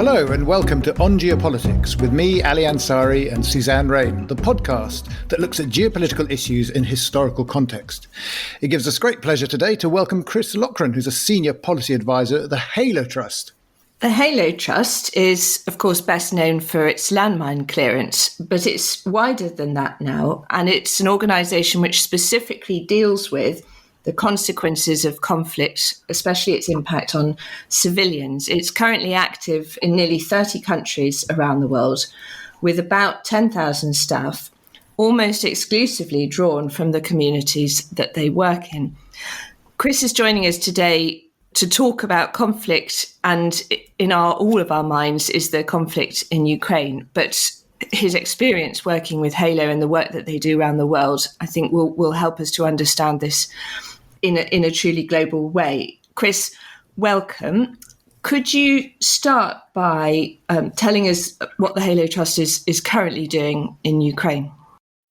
Hello and welcome to On Geopolitics with me, Ali Ansari, and Suzanne Rain, the podcast that looks at geopolitical issues in historical context. It gives us great pleasure today to welcome Chris Loughran, who's a senior policy advisor at the Halo Trust. The Halo Trust is, of course, best known for its landmine clearance, but it's wider than that now, and it's an organisation which specifically deals with the consequences of conflict, especially its impact on civilians. It's currently active in nearly 30 countries around the world, with about 10,000 staff, almost exclusively drawn from the communities that they work in. Chris is joining us today to talk about conflict, and in all of our minds is the conflict in Ukraine. But his experience working with Halo and the work that they do around the world, I think will help us to understand this in a truly global way. Chris, welcome. Could you start by telling us what the Halo Trust is currently doing in Ukraine?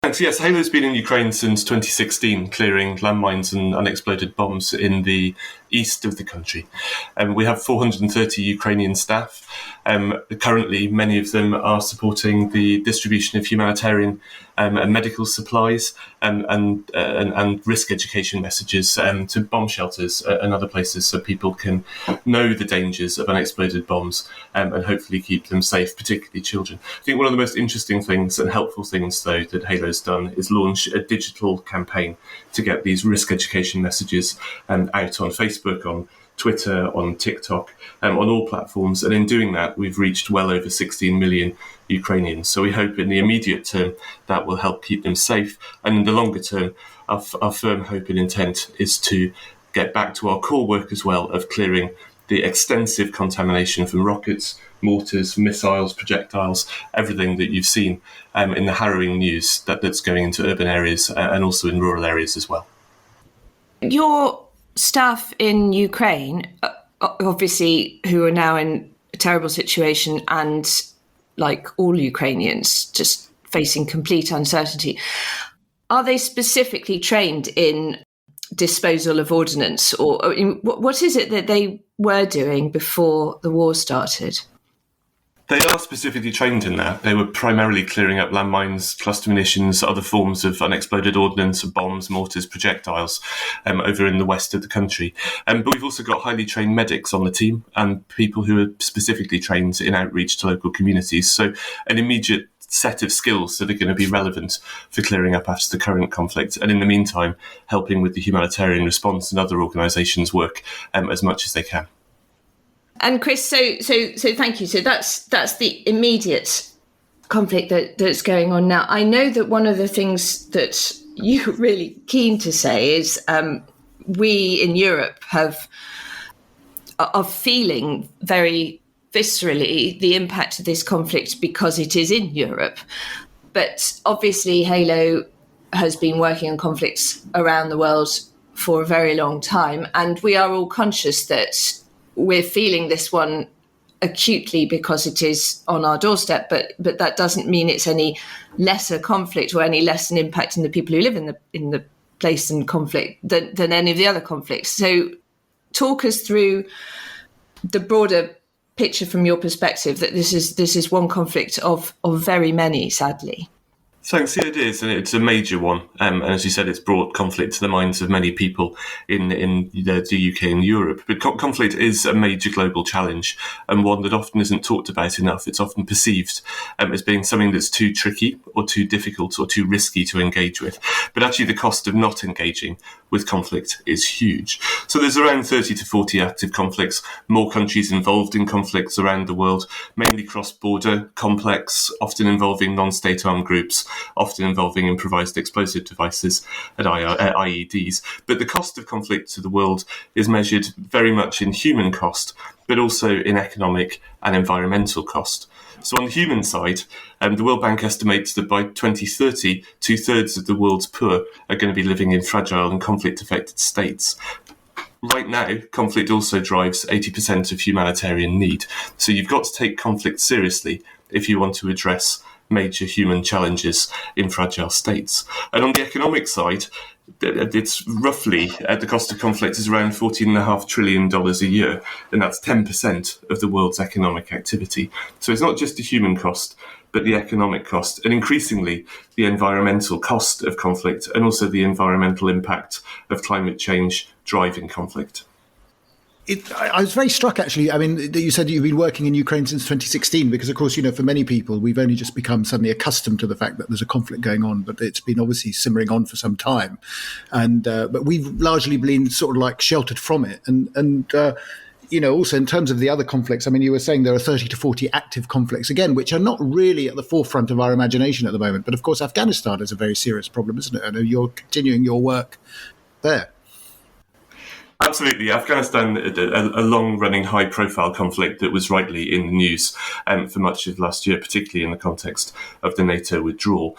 Thanks. Yes, Halo's been in Ukraine since 2016, clearing landmines and unexploded bombs in the east of the country. We have 430 Ukrainian staff. Currently, many of them are supporting the distribution of humanitarian and medical supplies and risk education messages to bomb shelters and other places so people can know the dangers of unexploded bombs and hopefully keep them safe, particularly children. I think one of the most interesting things and helpful things, though, that Halo's done is launch a digital campaign to get these risk education messages out on Facebook, on Twitter, on TikTok, on all platforms. And in doing that, we've reached well over 16 million Ukrainians. So we hope in the immediate term that will help keep them safe. And in the longer term, our firm hope and intent is to get back to our core work as well of clearing the extensive contamination from rockets, mortars, missiles, projectiles, everything that you've seen in the harrowing news that's going into urban areas and also in rural areas as well. Your staff in Ukraine, obviously, who are now in a terrible situation and, like all Ukrainians, just facing complete uncertainty, are they specifically trained in disposal of ordnance? Or what is it that they were doing before the war started? They are specifically trained in that. They were primarily clearing up landmines, cluster munitions, other forms of unexploded ordnance, bombs, mortars, projectiles over in the west of the country. But we've also got highly trained medics on the team and people who are specifically trained in outreach to local communities. So an immediate set of skills that are going to be relevant for clearing up after the current conflict. And in the meantime, helping with the humanitarian response and other organisations' work as much as they can. And Chris, so thank you. So that's the immediate conflict that's going on now. I know that one of the things that you're really keen to say is we in Europe are feeling very viscerally the impact of this conflict because it is in Europe. But obviously, Halo has been working on conflicts around the world for a very long time, and we are all conscious that we're feeling this one acutely because it is on our doorstep, but that doesn't mean it's any lesser conflict or any less an impact in the people who live in the place in conflict than any of the other conflicts. So talk us through the broader picture from your perspective that this is one conflict of very many, sadly. Thanks. Yeah, it is, and it's a major one. And as you said, it's brought conflict to the minds of many people in the UK and Europe. But conflict is a major global challenge and one that often isn't talked about enough. It's often perceived as being something that's too tricky or too difficult or too risky to engage with. But actually, the cost of not engaging with conflict is huge. So there's around 30 to 40 active conflicts, more countries involved in conflicts around the world, mainly cross-border, complex, often involving non-state armed groups, often involving improvised explosive devices and IEDs. But the cost of conflict to the world is measured very much in human cost, but also in economic and environmental cost. So on the human side, the World Bank estimates that by 2030, 2/3 of the world's poor are going to be living in fragile and conflict-affected states. Right now, conflict also drives 80% of humanitarian need. So you've got to take conflict seriously if you want to address major human challenges in fragile states. And on the economic side, it's roughly, the cost of conflict is around $14.5 trillion a year, and that's 10% of the world's economic activity. So it's not just a human cost, but the economic cost, and increasingly the environmental cost of conflict, and also the environmental impact of climate change driving conflict. I was very struck, actually. I mean, that you said you've been working in Ukraine since 2016, because, of course, for many people, we've only just become suddenly accustomed to the fact that there's a conflict going on, but it's been obviously simmering on for some time. And but we've largely been sort of like sheltered from it. And also in terms of the other conflicts, I mean, you were saying there are 30 to 40 active conflicts, again, which are not really at the forefront of our imagination at the moment. But, of course, Afghanistan is a very serious problem, isn't it? And you're continuing your work there. Absolutely. Afghanistan, a long-running, high-profile conflict that was rightly in the news for much of last year, particularly in the context of the NATO withdrawal.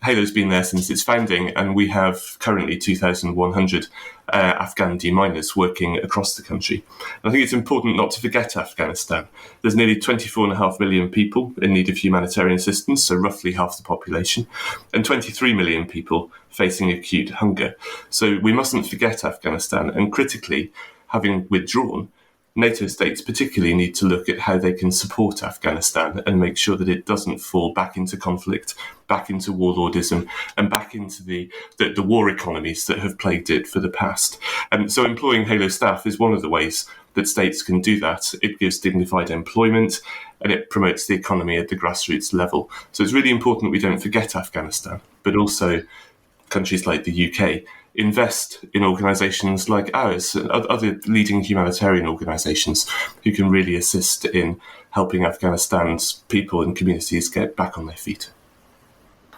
Halo's been there since its founding, and we have currently 2,100 Afghan deminers working across the country. And I think it's important not to forget Afghanistan. There's nearly 24.5 million people in need of humanitarian assistance, so roughly half the population, and 23 million people facing acute hunger. So we mustn't forget Afghanistan, and critically, having withdrawn, NATO states particularly need to look at how they can support Afghanistan and make sure that it doesn't fall back into conflict, back into warlordism, and back into the war economies that have plagued it for the past. And so employing Halo staff is one of the ways that states can do that. It gives dignified employment and it promotes the economy at the grassroots level. So it's really important we don't forget Afghanistan, but also countries like the UK invest in organisations like ours and other leading humanitarian organisations who can really assist in helping Afghanistan's people and communities get back on their feet.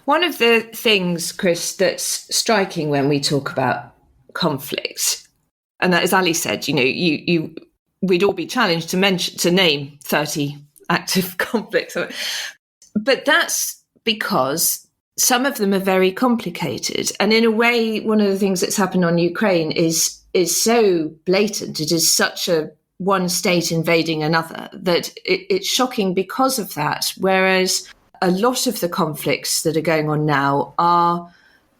One of the things, Chris, that's striking when we talk about conflict, and that, as Ali said, we'd all be challenged to name 30 active conflicts, but that's because some of them are very complicated. And in a way, one of the things that's happened on Ukraine is so blatant. It is such a one state invading another that it's shocking because of that. Whereas a lot of the conflicts that are going on now are,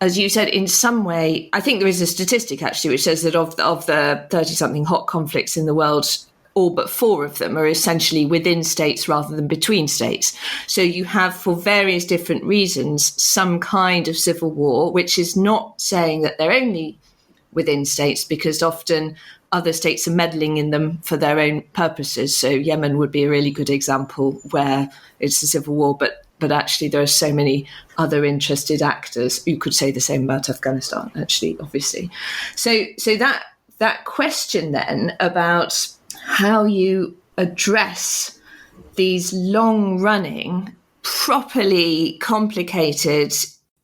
as you said, in some way, I think there is a statistic actually which says that of the 30-something hot conflicts in the world, all but 4 of them are essentially within states rather than between states. So you have, for various different reasons, some kind of civil war, which is not saying that they're only within states, because often other states are meddling in them for their own purposes. So Yemen would be a really good example where it's a civil war, but actually there are so many other interested actors. You could say the same about Afghanistan, actually, obviously. So that question then about how you address these long-running, properly complicated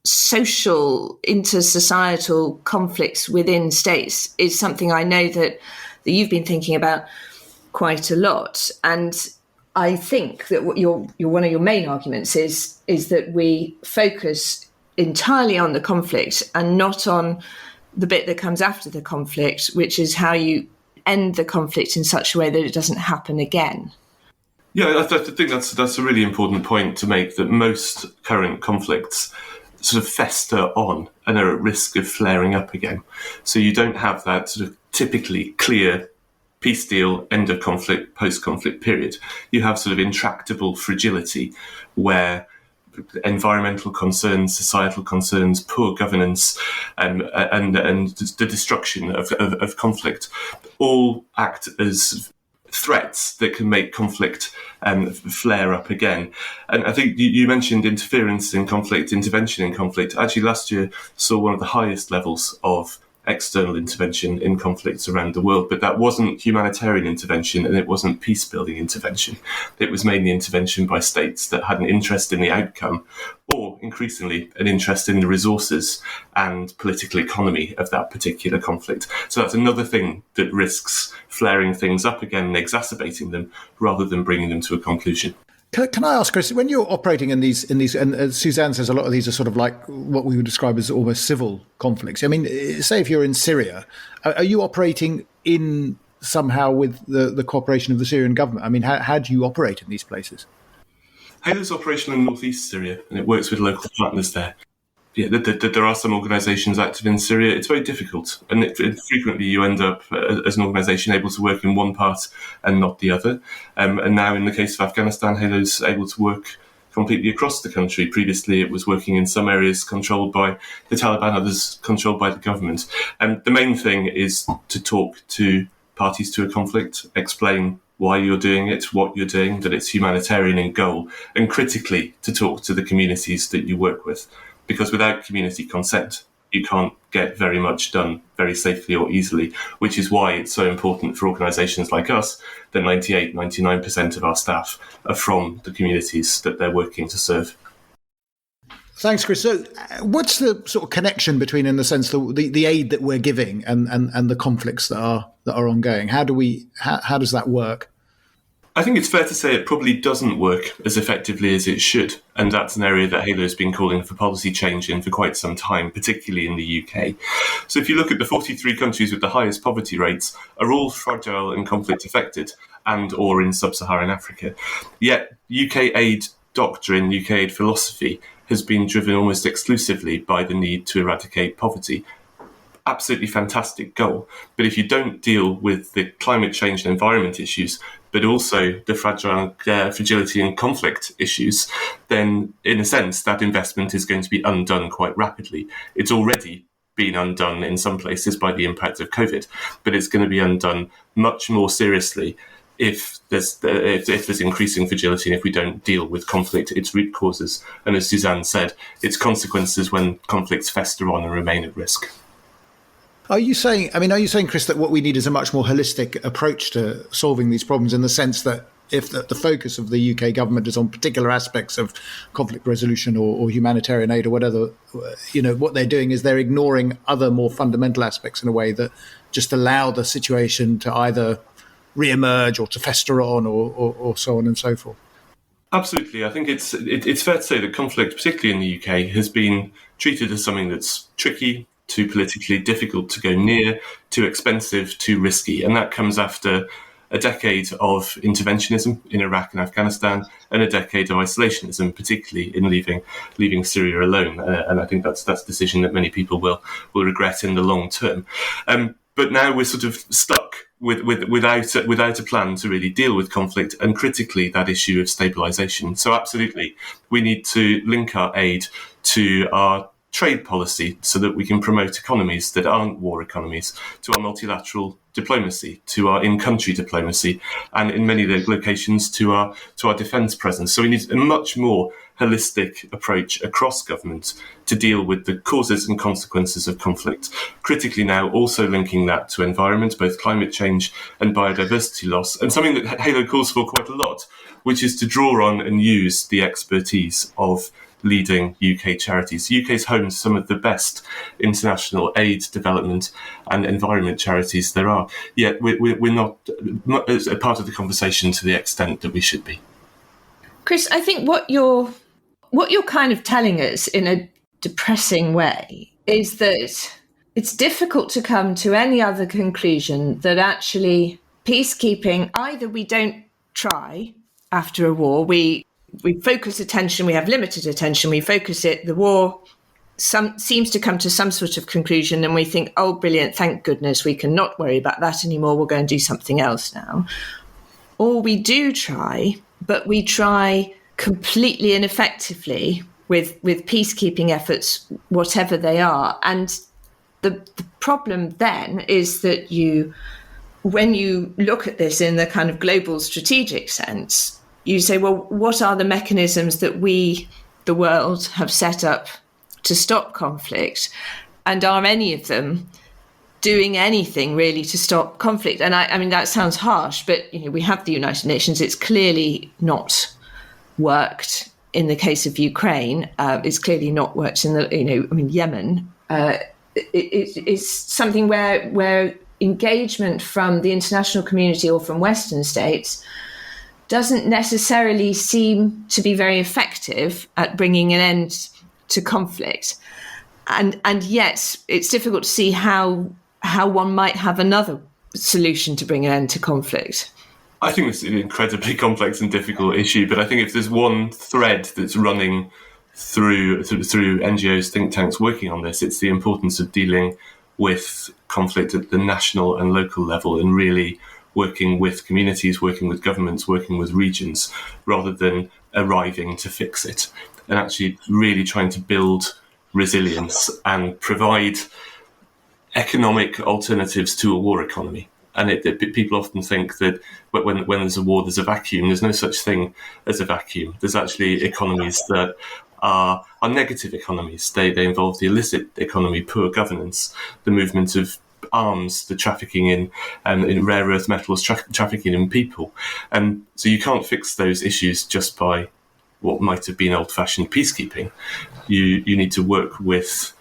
social, intersocietal conflicts within states is something I know that you've been thinking about quite a lot. And I think that what your one of your main arguments is that we focus entirely on the conflict and not on the bit that comes after the conflict, which is how you end the conflict in such a way that it doesn't happen again. Yeah, I think that's a really important point to make, that most current conflicts sort of fester on and are at risk of flaring up again. So you don't have that sort of typically clear peace deal, end of conflict, post-conflict period. You have sort of intractable fragility where environmental concerns, societal concerns, poor governance, and the destruction of conflict all act as threats that can make conflict flare up again. And I think you mentioned interference in conflict, intervention in conflict. Actually, last year saw one of the highest levels of external intervention in conflicts around the world, but that wasn't humanitarian intervention and it wasn't peace-building intervention. It was mainly intervention by states that had an interest in the outcome, or increasingly an interest in the resources and political economy of that particular conflict. So that's another thing that risks flaring things up again and exacerbating them rather than bringing them to a conclusion. Can I ask, Chris, when you're operating in these, and Suzanne says a lot of these are sort of like what we would describe as almost civil conflicts. I mean, say if you're in Syria, are you operating in somehow with the cooperation of the Syrian government? I mean, how do you operate in these places? Halo's operational in northeast Syria, and it works with local partners there. there are some organisations active in Syria. It's very difficult, and frequently you end up as an organisation able to work in one part and not the other. And now, in the case of Afghanistan, Halo's able to work completely across the country. Previously, it was working in some areas controlled by the Taliban, others controlled by the government. And the main thing is to talk to parties to a conflict, explain why you're doing it, what you're doing, that it's humanitarian in goal, and critically to talk to the communities that you work with. Because without community consent, you can't get very much done very safely or easily, which is why it's so important for organisations like us that 98, 99% of our staff are from the communities that they're working to serve. Thanks, Chris. So what's the sort of connection between, in the sense, the aid that we're giving and the conflicts that are ongoing? How does that work? I think it's fair to say it probably doesn't work as effectively as it should. And that's an area that Halo has been calling for policy change in for quite some time, particularly in the UK. So if you look at the 43 countries with the highest poverty rates, are all fragile and conflict affected and or in sub-Saharan Africa. Yet UK aid doctrine, UK aid philosophy has been driven almost exclusively by the need to eradicate poverty. Absolutely fantastic goal. But if you don't deal with the climate change and environment issues, but also the fragility and conflict issues, then in a sense, that investment is going to be undone quite rapidly. It's already been undone in some places by the impact of COVID, but it's going to be undone much more seriously if there's increasing fragility and if we don't deal with conflict, its root causes, and as Suzanne said, its consequences when conflicts fester on and remain at risk. Are you saying, Chris, that what we need is a much more holistic approach to solving these problems, in the sense that if the focus of the UK government is on particular aspects of conflict resolution or humanitarian aid or whatever, what they're doing is they're ignoring other more fundamental aspects in a way that just allow the situation to either re-emerge or to fester on or so on and so forth? Absolutely. I think it's fair to say that conflict, particularly in the UK, has been treated as something that's tricky, too politically difficult to go near, too expensive, too risky. And that comes after a decade of interventionism in Iraq and Afghanistan and a decade of isolationism, particularly in leaving Syria alone. And I think that's a decision that many people will regret in the long term. But now we're sort of stuck without a plan to really deal with conflict, and critically that issue of stabilisation. So absolutely, we need to link our aid to our trade policy so that we can promote economies that aren't war economies, to our multilateral diplomacy, to our in-country diplomacy, and in many locations to our defence presence. So we need a much more holistic approach across government to deal with the causes and consequences of conflict. Critically now, also linking that to environment, both climate change and biodiversity loss, and something that Halo calls for quite a lot, which is to draw on and use the expertise of leading UK charities. The UK is home to some of the best international aid, development and environment charities there are. Yet we're not a part of the conversation to the extent that we should be. Chris, I think what you're kind of telling us in a depressing way is that it's difficult to come to any other conclusion that actually peacekeeping, either we don't try after a war, we focus attention, we have limited attention, we focus it, the war seems to come to some sort of conclusion and we think, oh, brilliant, thank goodness, we can not worry about that anymore, we'll go and do something else now. Or we do try, but we try completely ineffectively with peacekeeping efforts, whatever they are. And the problem then is that when you look at this in the kind of global strategic sense, you say, well, what are the mechanisms that we, the world, have set up to stop conflict? And are any of them doing anything really to stop conflict? And I mean, that sounds harsh, but we have the United Nations. It's clearly not worked in the case of Ukraine. It's clearly not worked in Yemen. It's something where engagement from the international community or from Western states doesn't necessarily seem to be very effective at bringing an end to conflict. And yet it's difficult to see how one might have another solution to bring an end to conflict. I think it's an incredibly complex and difficult issue, but I think if there's one thread that's running through NGOs, think tanks working on this, it's the importance of dealing with conflict at the national and local level and really working with communities, working with governments, working with regions, rather than arriving to fix it, and actually really trying to build resilience and provide economic alternatives to a war economy. And people often think that when there's a war, there's a vacuum. There's no such thing as a vacuum. There's actually economies that are negative economies. They involve the illicit economy, poor governance, the movement of arms, the trafficking in rare earth metals, trafficking in people. And so you can't fix those issues just by what might have been old-fashioned peacekeeping. You need to work with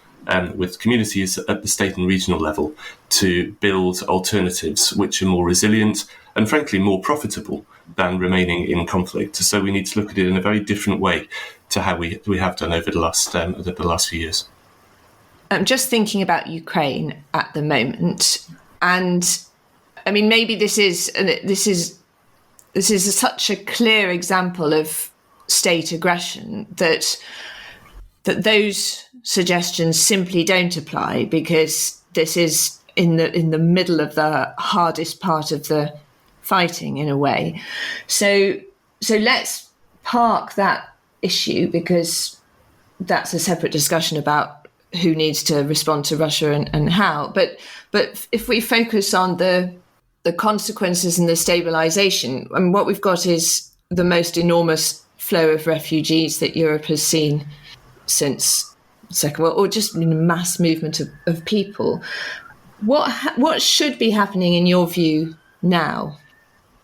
communities at the state and regional level to build alternatives which are more resilient and, frankly, more profitable than remaining in conflict. So we need to look at it in a very different way to how we have done over the last few years. I'm just thinking about Ukraine at the moment, and I mean, maybe this is such a clear example of state aggression that those suggestions simply don't apply, because this is in the middle of the hardest part of the fighting, in a way. So let's park that issue, because that's a separate discussion about who needs to respond to Russia and how. But if we focus on the consequences and the stabilization, I mean, what we've got is the most enormous flow of refugees that Europe has seen since the Second World War, or just mass movement of people. What should be happening in your view now?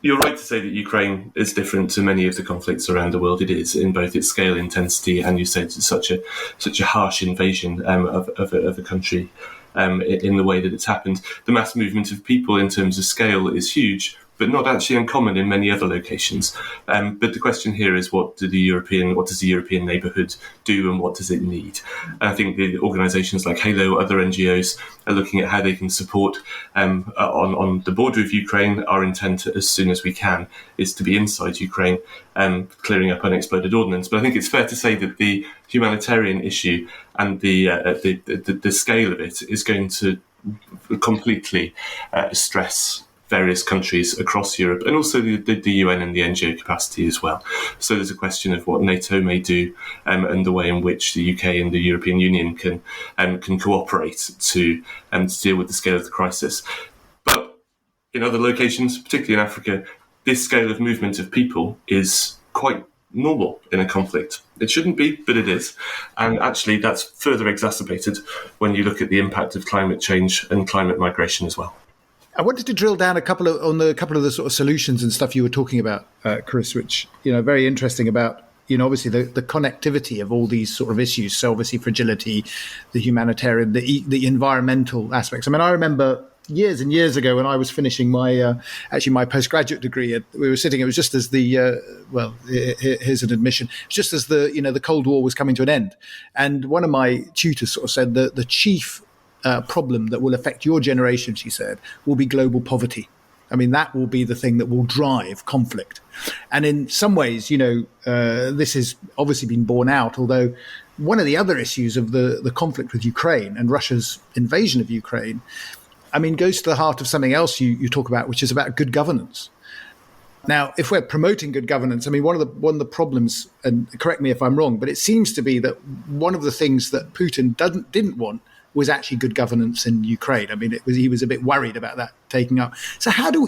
You're right to say that Ukraine is different to many of the conflicts around the world. It is, in both its scale, intensity, and you said it's such a harsh invasion of a country in the way that it's happened. The mass movement of people in terms of scale is huge, but not actually uncommon in many other locations. But the question here is, what does the European neighbourhood do, and what does it need? And I think the organisations like Halo, other NGOs, are looking at how they can support on the border of Ukraine. Our intent, as soon as we can, is to be inside Ukraine, clearing up unexploded ordnance. But I think it's fair to say that the humanitarian issue and the scale of it is going to completely stress various countries across Europe, and also the UN and the NGO capacity as well. So there's a question of what NATO may do, and the way in which the UK and the European Union can cooperate to deal with the scale of the crisis. But in other locations, particularly in Africa, this scale of movement of people is quite normal in a conflict. It shouldn't be, but it is. And actually, that's further exacerbated when you look at the impact of climate change and climate migration as well. I wanted to drill down a couple of the sort of solutions and stuff you were talking about, Chris, which, very interesting about, obviously the connectivity of all these sort of issues. So obviously fragility, the humanitarian, the environmental aspects. I mean, I remember years and years ago when I was finishing my postgraduate degree, we were sitting, it was just as here's an admission, just as the Cold War was coming to an end. And one of my tutors sort of said that the chief problem that will affect your generation, she said, will be global poverty. I mean, that will be the thing that will drive conflict. And in some ways, this has obviously been borne out, although one of the other issues of the conflict with Ukraine and Russia's invasion of Ukraine, I mean, goes to the heart of something else you talk about, which is about good governance. Now, if we're promoting good governance, I mean, one of the problems, and correct me if I'm wrong, but it seems to be that one of the things that Putin didn't want was actually good governance in Ukraine. I mean, he was a bit worried about that taking up. So how do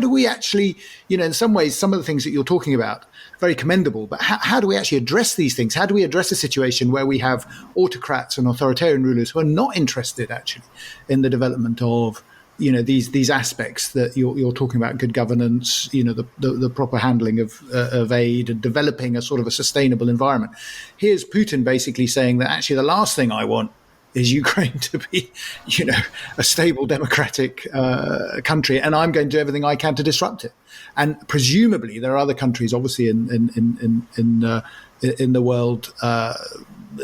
we actually, in some ways, some of the things that you're talking about, very commendable, but how do we actually address these things? How do we address a situation where we have autocrats and authoritarian rulers who are not interested actually in the development of, these aspects that you're talking about, good governance, the proper handling of aid and developing a sort of a sustainable environment. Here's Putin basically saying that actually the last thing I want is Ukraine to be, a stable democratic country, and I'm going to do everything I can to disrupt it. And presumably, there are other countries, obviously in the world,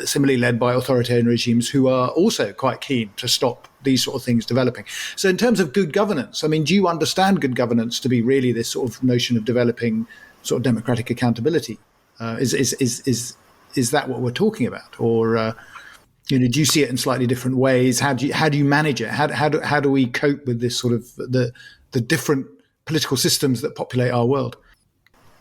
similarly led by authoritarian regimes, who are also quite keen to stop these sort of things developing. So, in terms of good governance, I mean, do you understand good governance to be really this sort of notion of developing sort of democratic accountability? is that what we're talking about? Or do you see it in slightly different ways? How do you manage it? How do we cope with this sort of the different political systems that populate our world?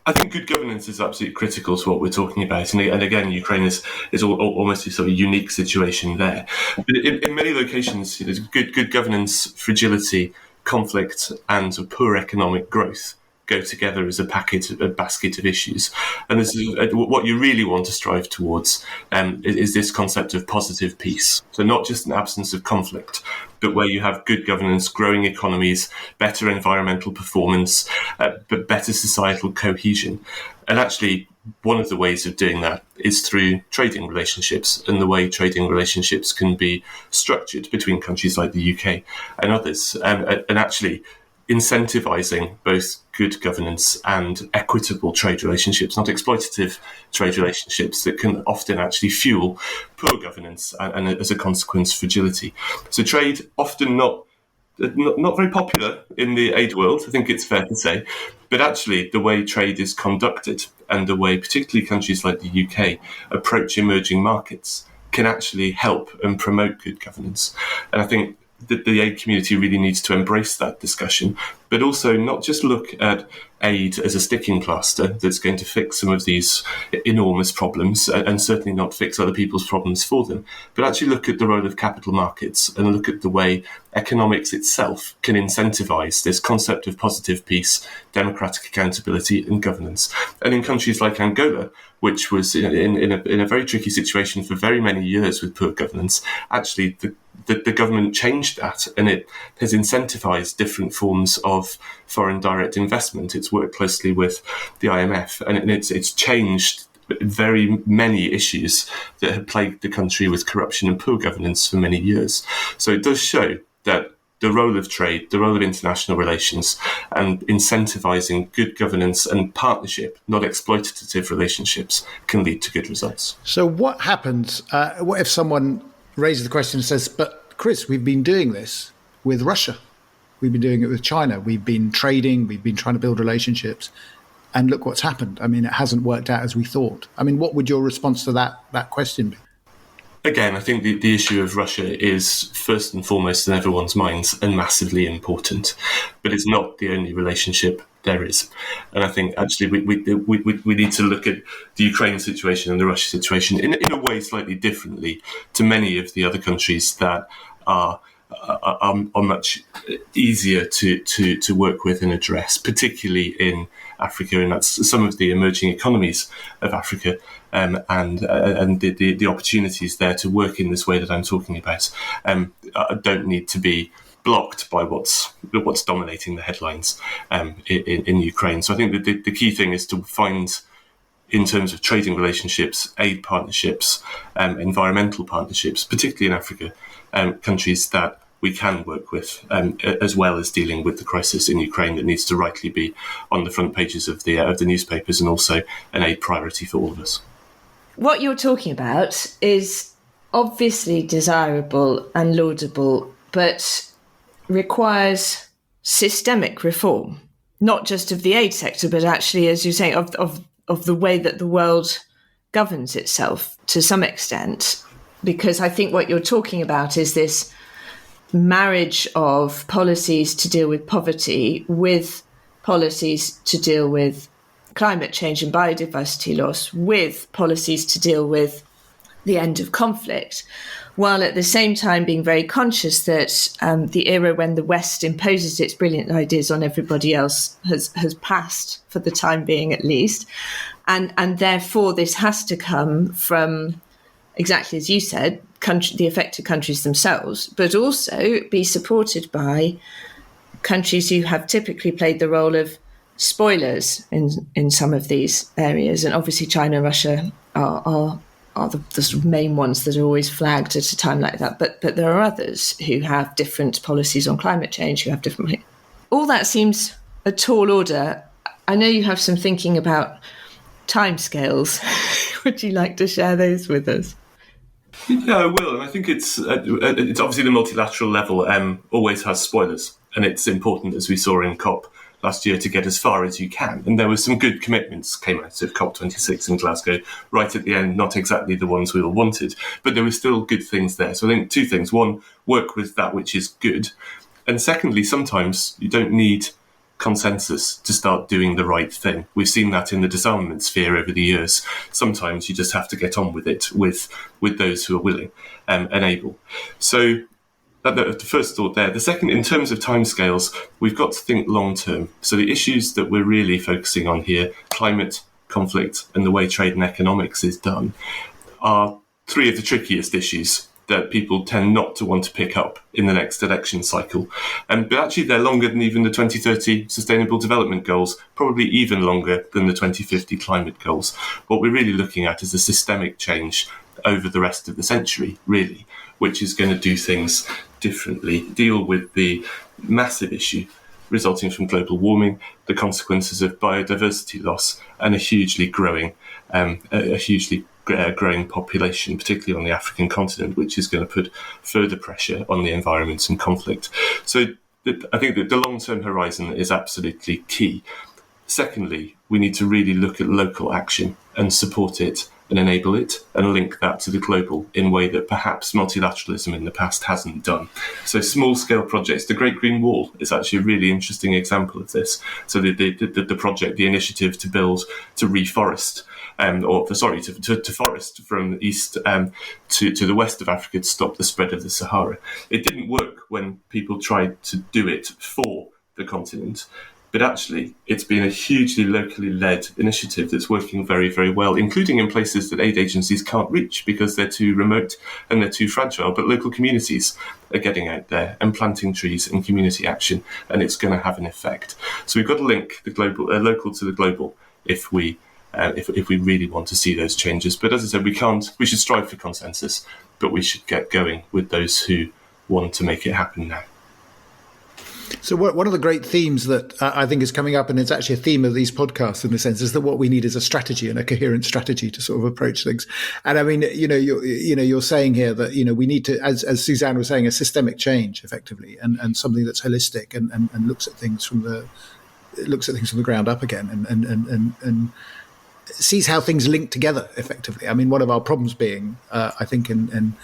I think good governance is absolutely critical to what we're talking about. And again, Ukraine is almost a sort of unique situation there. But in many locations, good governance, fragility, conflict, and poor economic growth go together as a basket of issues. And this is what you really want to strive towards is this concept of positive peace. So not just an absence of conflict, but where you have good governance, growing economies, better environmental performance, but better societal cohesion. And actually, one of the ways of doing that is through trading relationships, and the way trading relationships can be structured between countries like the UK and others. And actually, incentivizing both good governance and equitable trade relationships, not exploitative trade relationships that can often actually fuel poor governance and as a consequence, fragility. So trade often not very popular in the aid world, I think it's fair to say, but actually the way trade is conducted and the way particularly countries like the UK approach emerging markets can actually help and promote good governance. And I think that the aid community really needs to embrace that discussion, but also not just look at aid as a sticking plaster that's going to fix some of these enormous problems and certainly not fix other people's problems for them, but actually look at the role of capital markets and look at the way economics itself can incentivize this concept of positive peace, democratic accountability and governance. And in countries like Angola, which was in a very tricky situation for very many years with poor governance, actually the government changed that, and it has incentivized different forms of foreign direct investment. It's worked closely with the IMF, and it's changed very many issues that had plagued the country with corruption and poor governance for many years. So it does show that the role of trade, the role of international relations, and incentivizing good governance and partnership, not exploitative relationships, can lead to good results. So what happens, what if someone raises the question and says, but Chris, we've been doing this with Russia. We've been doing it with China. We've been trading. We've been trying to build relationships. And look what's happened. I mean, it hasn't worked out as we thought. I mean, what would your response to that question be? Again, I think the issue of Russia is first and foremost in everyone's minds and massively important, but it's not the only relationship there is. And I think actually we need to look at the Ukraine situation and the Russia situation in a way slightly differently to many of the other countries that are much easier to work with and address, particularly in Africa, and that's some of the emerging economies of Africa, and the opportunities there to work in this way that I'm talking about don't need to be blocked by what's dominating the headlines in Ukraine. So I think that the key thing is to find, in terms of trading relationships, aid partnerships, environmental partnerships, particularly in Africa, countries that we can work with, as well as dealing with the crisis in Ukraine that needs to rightly be on the front pages of the newspapers and also an aid priority for all of us. What you're talking about is obviously desirable and laudable, but requires systemic reform, not just of the aid sector, but actually, as you say, of the way that the world governs itself to some extent. Because I think what you're talking about is this marriage of policies to deal with poverty with policies to deal with climate change and biodiversity loss, with policies to deal with the end of conflict, while at the same time being very conscious that the era when the West imposes its brilliant ideas on everybody else has passed, for the time being at least. And therefore this has to come from, exactly as you said, the affected countries themselves, but also be supported by countries who have typically played the role of spoilers in some of these areas. And obviously China and Russia are the sort of main ones that are always flagged at a time like that. But there are others who have different policies on climate change, who have different... All that seems a tall order. I know you have some thinking about timescales. Would you like to share those with us? Yeah, I will. And I think it's obviously the multilateral level always has spoilers. And it's important, as we saw in COP last year to get as far as you can. And there were some good commitments came out of COP26 in Glasgow right at the end, not exactly the ones we all wanted, but there were still good things there. So I think two things. One, work with that which is good. And secondly, sometimes you don't need consensus to start doing the right thing. We've seen that in the disarmament sphere over the years. Sometimes you just have to get on with it with those who are willing and able. So the first thought there. The second, in terms of timescales, we've got to think long term. So the issues that we're really focusing on here, climate, conflict, and the way trade and economics is done, are three of the trickiest issues that people tend not to want to pick up in the next election cycle. But actually they're longer than even the 2030 Sustainable Development Goals, probably even longer than the 2050 climate goals. What we're really looking at is a systemic change over the rest of the century, really, which is going to do things differently, deal with the massive issue resulting from global warming, the consequences of biodiversity loss, and a hugely growing population, particularly on the African continent, which is going to put further pressure on the environment and conflict. So I think that the long-term horizon is absolutely key. Secondly, we need to really look at local action and support it and enable it and link that to the global in a way that perhaps multilateralism in the past hasn't done. So small-scale projects, the Great Green Wall is actually a really interesting example of this. So the project, the initiative to reforest, to forest from the east to the west of Africa to stop the spread of the Sahara. It didn't work when people tried to do it for the continent. But actually, it's been a hugely locally led initiative that's working very, very well, including in places that aid agencies can't reach because they're too remote and they're too fragile. But local communities are getting out there and planting trees and community action, and it's going to have an effect. So we've got to link the local to the global if we really want to see those changes. But as I said, we should strive for consensus, but we should get going with those who want to make it happen now. So one of the great themes that I think is coming up, and it's actually a theme of these podcasts in a sense, is that what we need is a strategy and a coherent strategy to sort of approach things. And I mean, you're saying here that, we need to, as Suzanne was saying, a systemic change effectively, and something that's holistic and looks at things from the ground up again and sees how things link together effectively. I mean, one of our problems being, I think, in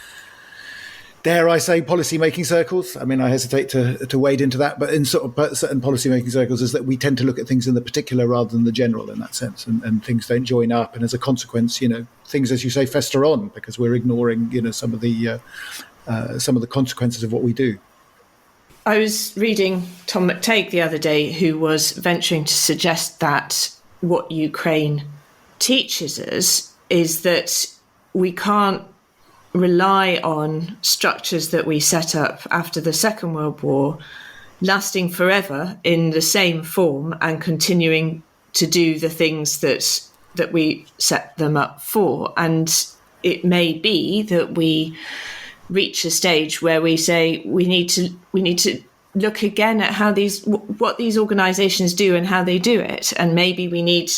dare I say, policy-making circles. I mean, I hesitate to wade into that, but in certain policy-making circles is that we tend to look at things in the particular rather than the general in that sense, and things don't join up. And as a consequence, things, as you say, fester on because we're ignoring, some of the consequences of what we do. I was reading Tom McTague the other day, who was venturing to suggest that what Ukraine teaches us is that we can't rely on structures that we set up after the Second World War lasting forever in the same form and continuing to do the things that we set them up for. And it may be that we reach a stage where we say we need to look again at what these organizations do and how they do it, and maybe we need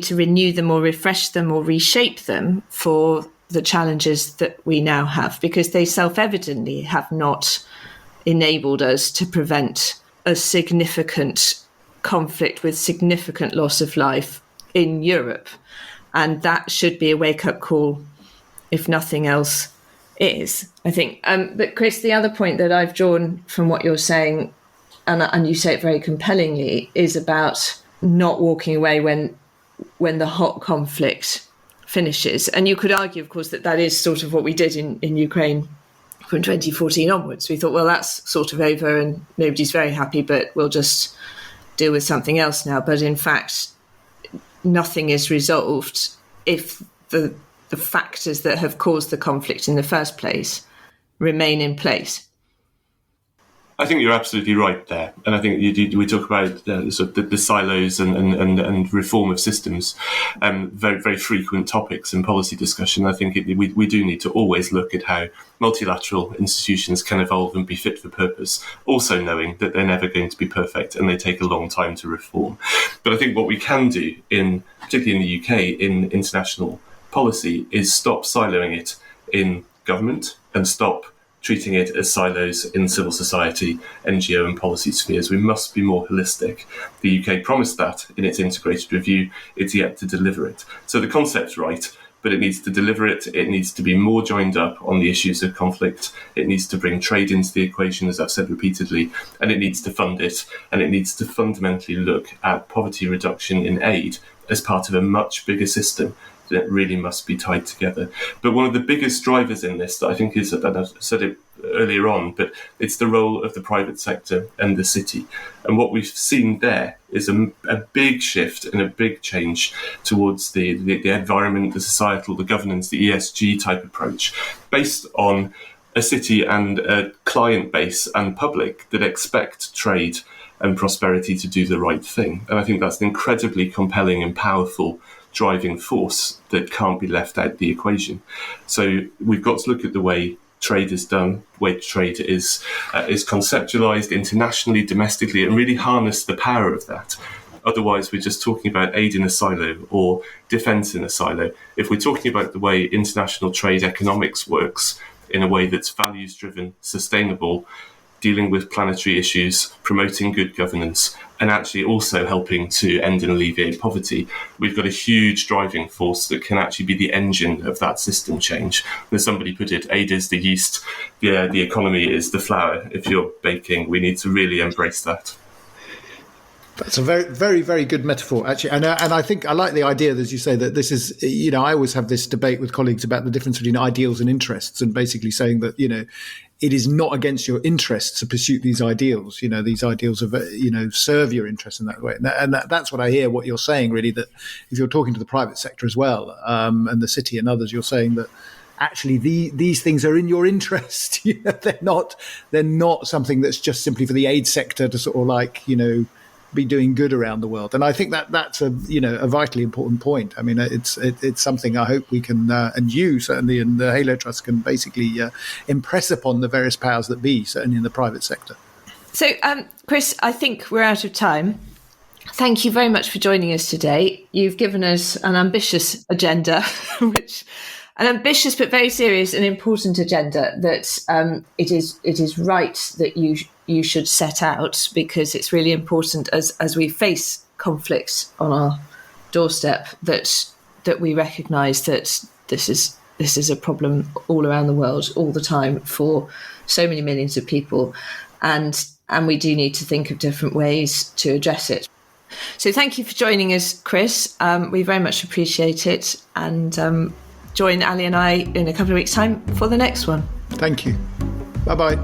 to renew them or refresh them or reshape them for the challenges that we now have, because they self-evidently have not enabled us to prevent a significant conflict with significant loss of life in Europe. And that should be a wake-up call, if nothing else is, I think. But Chris, the other point that I've drawn from what you're saying, and you say it very compellingly, is about not walking away when the hot conflict finishes. And you could argue, of course, that is sort of what we did in Ukraine from 2014 onwards. We thought, well, that's sort of over and nobody's very happy, but we'll just deal with something else now. But in fact, nothing is resolved if the factors that have caused the conflict in the first place remain in place. I think you're absolutely right there, and I think we talk about sort of the silos and reform of systems, very very frequent topics in policy discussion. I think we do need to always look at how multilateral institutions can evolve and be fit for purpose, also knowing that they're never going to be perfect and they take a long time to reform. But I think what we can do, particularly in the UK, in international policy, is stop siloing it in government and stop treating it as silos in civil society, NGO and policy spheres. We must be more holistic. The UK promised that in its integrated review. It's yet to deliver it. So the concept's right, but it needs to deliver it. It needs to be more joined up on the issues of conflict. It needs to bring trade into the equation, as I've said repeatedly, and it needs to fund it. And it needs to fundamentally look at poverty reduction in aid as part of a much bigger system that really must be tied together. But one of the biggest drivers in this that I think is, and I've said it earlier on, but it's the role of the private sector and the city. And what we've seen there is a big shift and a big change towards the environment, the societal, the governance, the ESG type approach, based on a city and a client base and public that expect trade and prosperity to do the right thing. And I think that's an incredibly compelling and powerful driving force that can't be left out the equation. So we've got to look at the way trade is done, the way trade is conceptualized internationally, domestically, and really harness the power of that. Otherwise, we're just talking about aid in a silo or defense in a silo. If we're talking about the way international trade economics works in a way that's values-driven, sustainable, dealing with planetary issues, promoting good governance, and actually also helping to end and alleviate poverty, we've got a huge driving force that can actually be the engine of that system change. As somebody put it, aid is the yeast, the economy is the flour. If you're baking, we need to really embrace that. That's a very, very, very good metaphor, actually. And I think I like the idea, as you say, that this is, I always have this debate with colleagues about the difference between ideals and interests, and basically saying that, it is not against your interests to pursue these ideals. These ideals of, serve your interests in that way. And that's what I hear what you're saying, really, that if you're talking to the private sector as well, and the city and others, you're saying that actually these things are in your interest. They're not something that's just simply for the aid sector to sort of be doing good around the world. And I think that's a vitally important point. I mean, it's something I hope we can, and you certainly in the Halo Trust can basically impress upon the various powers that be, certainly in the private sector. So, Chris, I think we're out of time. Thank you very much for joining us today. You've given us an ambitious agenda, an ambitious but very serious and important agenda that it is right that you should set out, because it's really important as we face conflicts on our doorstep that we recognise that this is a problem all around the world all the time for so many millions of people, and we do need to think of different ways to address it. So thank you for joining us, Chris. We very much appreciate it, and join Ali and I in a couple of weeks' time for the next one. Thank you. Bye-bye.